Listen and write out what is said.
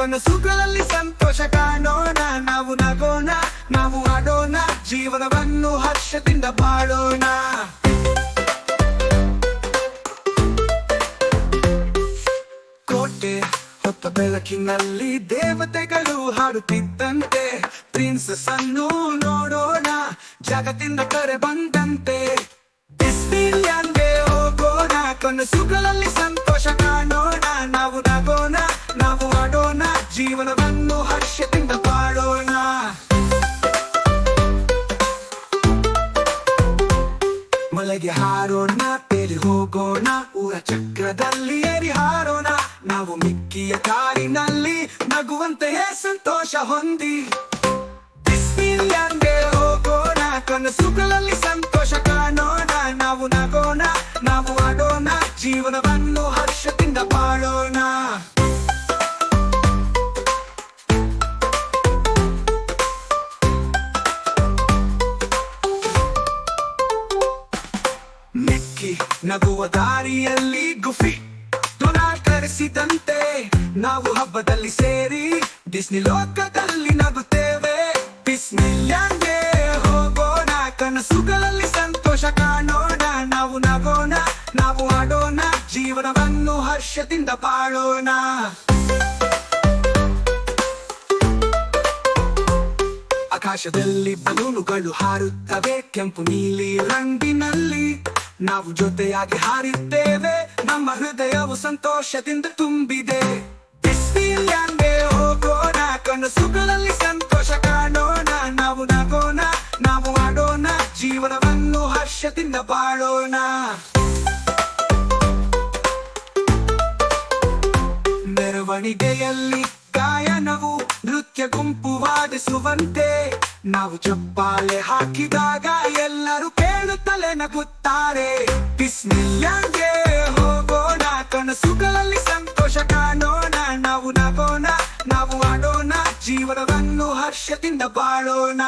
ಕನಸುಗಳಲ್ಲಿ ಸಂತೋಷ ಕಾಣೋಣ, ನಾವು ನಗೋಣ, ನಾವು ಆಡೋಣ, ಜೀವನವನ್ನು ಹರ್ಷದಿಂದ ಬಾಳೋಣ. ಕೋಟೆ ಹೊತ್ತ ಬೆಳಕಿನಲ್ಲಿ ದೇವತೆಗಳು ಹಾಡುತ್ತಿದ್ದಂತೆ, ಪ್ರಿನ್ಸಸ್ ಅನ್ನು ನೋಡೋಣ, ಜಗತ್ತಿಂದ ಕರೆ ಬಂದಂತೆ. ಡಿಸ್ನಿಲ್ಯಾಂಡ್ಗೆ ಹೋಗೋಣ, ಕನಸುಗಳಲ್ಲಿ ಸಂತೋಷ ಕಾಣೋಣ, ನಾವು ನಗೋಣ, ನಾವು ಆಡೋಣ, ಜೀವನವನ್ನು ಹರ್ಷದಿಂದ ಬಾಳೋಣ. ಮಲೆಗೆ ಹಾರೋಣ, ತೇಲಿ ಹೋಗೋಣ, ಊರ ಚಕ್ರದಲ್ಲಿ ಏರಿ ಹಾರೋಣ, ನಾವು ಮಿಕ್ಕಿಯ ಕಾರಿನಲ್ಲಿ ನಗುವಂತೆಯೇ ಸಂತೋಷ ಹೊಂದಿ. ಡಿಸ್ನಿಲ್ಯಾಂಡ್ಗೆ ಹೋಗೋಣ, ಕನಸುಗಳಲ್ಲಿ ಸಂತೋಷ ಕಾಣೋಣ, ನಾವು ನಗೋಣ, ನಾವು ಆಡೋಣ, ಜೀವನವನ್ನು ಹರ್ಷದಿಂದ ಬಾಳೋಣ. ಮಿಕ್ಕಿ ನಗುವ ದಾರಿಯಲ್ಲಿ ಗುಫಿ ಡೊನಾಲ್ಡ್ ಕರೆಸಿದಂತೆ, ನಾವು ಹಬ್ಬದಲ್ಲಿ ಸೇರಿ ಡಿಸ್ನಿ ಲೋಕದಲ್ಲಿ ನಗುತ್ತೇವೆ. ಡಿಸ್ನಿಲ್ಯಾಂಡ್ಗೆ ಹೋಗೋಣ, ಕನಸುಗಳಲ್ಲಿ ಸಂತೋಷ ಕಾಣೋಣ, ನಾವು ನಗೋಣ, ನಾವು ಆಡೋಣ, ಜೀವನವನ್ನು ಹರ್ಷದಿಂದ ಬಾಳೋಣ. ಆಕಾಶದಲ್ಲಿ ಬಲೂನುಗಳು ಹಾರುತ್ತವೆ, ಕೆಂಪು ನೀಲಿ ರಂಗಿನಲ್ಲಿ ನಾವು ಜೊತೆಯಾಗಿ ಹಾರುತ್ತೇವೆ, ನಮ್ಮ ಹೃದಯವು ಸಂತೋಷದಿಂದ ತುಂಬಿದೆ. ಡಿಸ್ನಿಲ್ಯಾಂಡ್ಗೆ ಹೋಗೋಣ, ಕನಸುಗಳಲ್ಲಿ ಸಂತೋಷ ಕಾಣೋಣ, ನಾವು ನಗೋಣ, ನಾವು ಆಡೋಣ, ಜೀವನವನ್ನು ಹರ್ಷದಿಂದ ಬಾಳೋಣ. ಮೆರವಣಿಗೆಯಲ್ಲಿ ಗಾಯನವು ನೃತ್ಯ ಗುಂಪು ವಾದಿಸುವಂತೆ, ನಾವು ಚಪ್ಪಾಳೆ ಹಾಕಿದಾಗ ಎಲ್ಲರೂ ಕೇಳುತ್ತಲೇ ನಗುತ್ತಾರೆ. ಡಿಸ್ನಿಲ್ಯಾಂಡ್ಗೆ ಹೋಗೋಣ, ಕನಸುಗಳಲ್ಲಿ ಸಂತೋಷ ಕಾಣೋಣ, ನಾವು ನಗೋಣ, ನಾವು ಆಡೋಣ, ಜೀವನವನ್ನು ಹರ್ಷದಿಂದ ಬಾಳೋಣ.